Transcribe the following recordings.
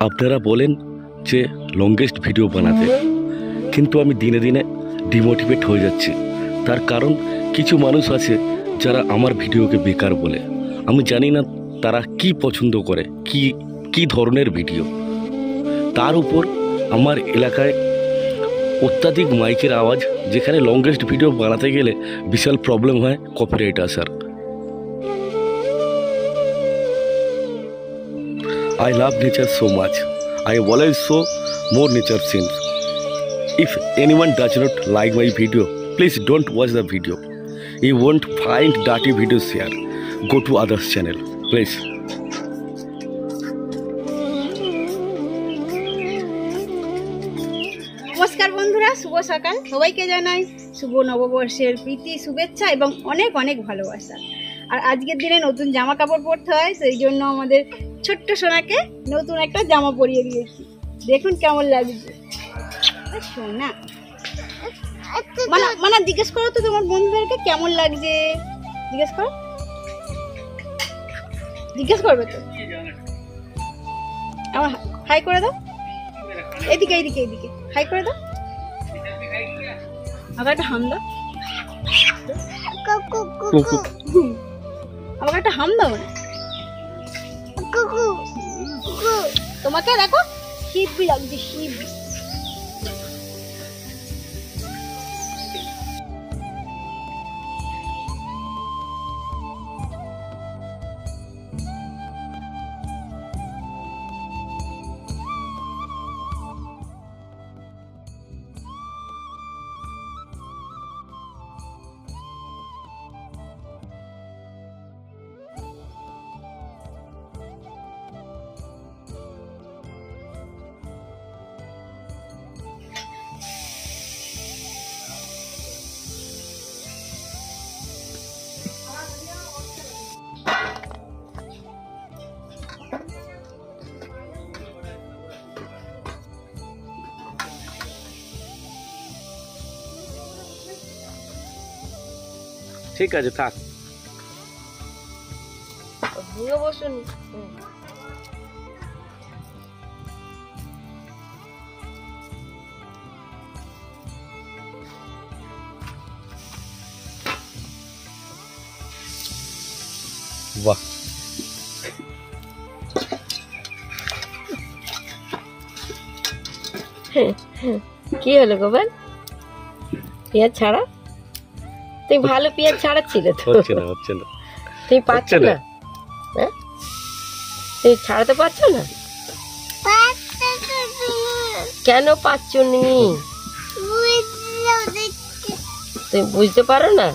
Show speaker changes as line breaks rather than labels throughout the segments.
আপনারা বলেন যে লংগেস্ট ভিডিও বানাতে, কিন্তু আমি দিনে দিনে ডিমোটিভেট হয়ে যাচ্ছি। তার কারণ কিছু মানুষ আছে যারা আমার ভিডিওকে বেকার বলে। আমি জানি না তারা কি পছন্দ করে, কি ধরনের ভিডিও। তার উপর আমার এলাকায় অত্যাধিক মাইকের আওয়াজ, যেখানে লংগেস্ট ভিডিও বানাতে গেলে বিশাল প্রবলেম হয় কপিরাইট আসার। I love nature so much. I always show more nature scenes. If anyone does not like my video, please don't watch the video. You won't find dirty videos here. Go to others channel, please.
নমস্কার বন্ধুরা, শুভ সকাল। সবাইকে জানাই শুভ নববর্ষের প্রীতি, শুভেচ্ছা এবং অনেক অনেক ভালোবাসা। আর আজকের দিনে নতুন জামা কাপড় পরতে হয়, সেই জন্য আমাদের ছোট্ট সোনাকে নতুন একটা জামা পরিয়ে দিয়েছি। দেখুন কেমন লাগছে সোনা। মানে জিজ্ঞেস করো তো তোমার বন্ধুদেরকে কেমন লাগছে, জিজ্ঞেস করো, জিজ্ঞেস করবে তো। আমার হাই করে দাও, এদিকে এদিকে এদিকে হাই করে দাও। আমাকে একটা হাম দাও, আমাকে একটা হাম দাও না। তোমাকে দেখো শিববি লাগছে, শিব।
ঠিক আছে, থাক।
বসুন।
বাহ,
কি হলো গোপাল? পেঁয়াজ ছাড়া? তুই ভালো পেঁয়াজ ছাড়াচ্ছিল তো?
হচ্ছে না, হচ্ছে না।
তুই পাচ্ছ না? হ্যাঁ, তুই ছাড়াতে পারছো না? কেন পাচ্ছ নি? তুই বুঝতে পারো না?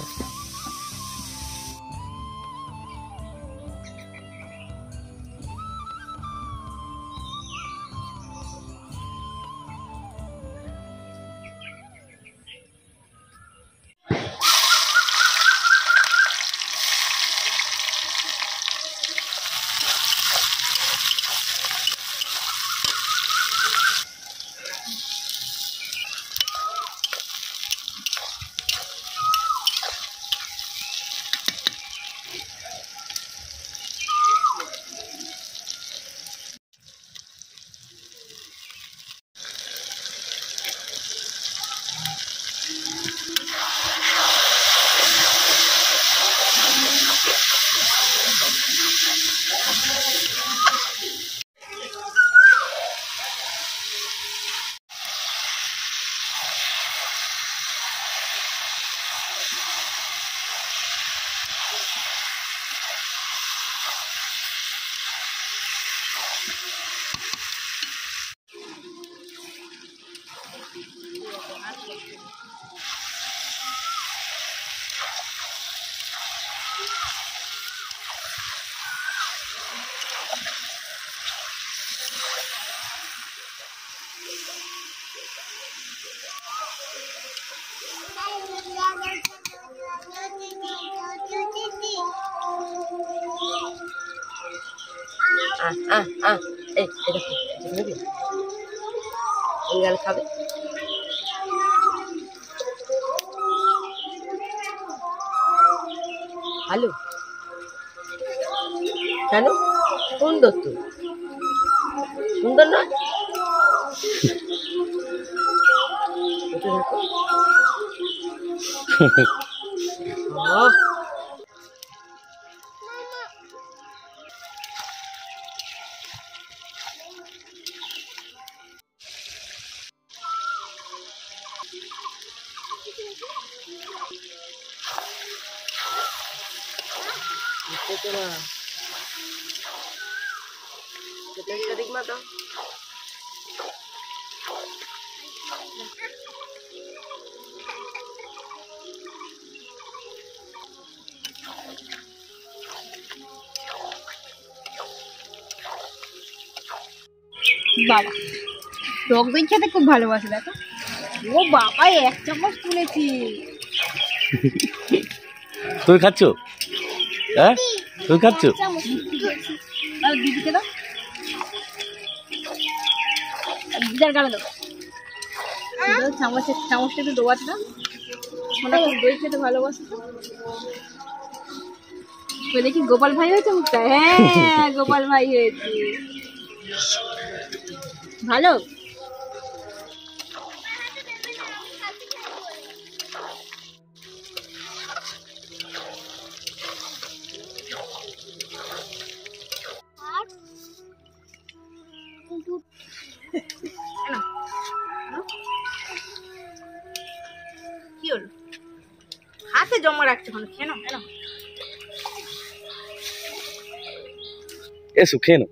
খাবে আলু কেন? কোন দত্ত? সুন্দর না?
বাবা টক দই খেতে খুব ভালোবাসে দেখো। ও বাবা 1 চামচ তুলেছি।
তুমি খাচ্ছ? হ্যাঁ তুমি খাচ্ছ?
আর দিদিকে দাও, দিদার গালে দাও। চামচটা একটু ডোবাতে দাও। ওরা খুব দই খেতে ভালোবাসে তো। দেখি গোপাল ভাই হয়েছে মুখটা। হ্যাঁ গোপাল ভাই হয়েছে। ভালো কি হলো? হাতে জমা রাখছো কেন?
এসো খেয়ে নাও।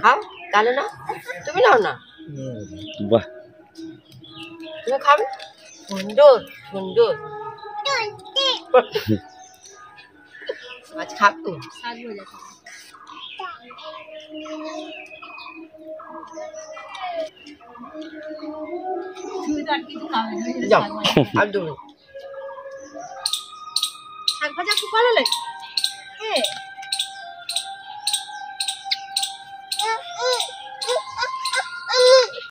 খাও, কালো না? তুমি নাও না,
বাহ
তুমি খাবে। সুন্দর সুন্দর আজ খাবো।
শাক ভাজা তুমি তো আর কিছু খাবে না।
যাও আর দেবো।
শাক ভাজা খুব ভালো লাগে।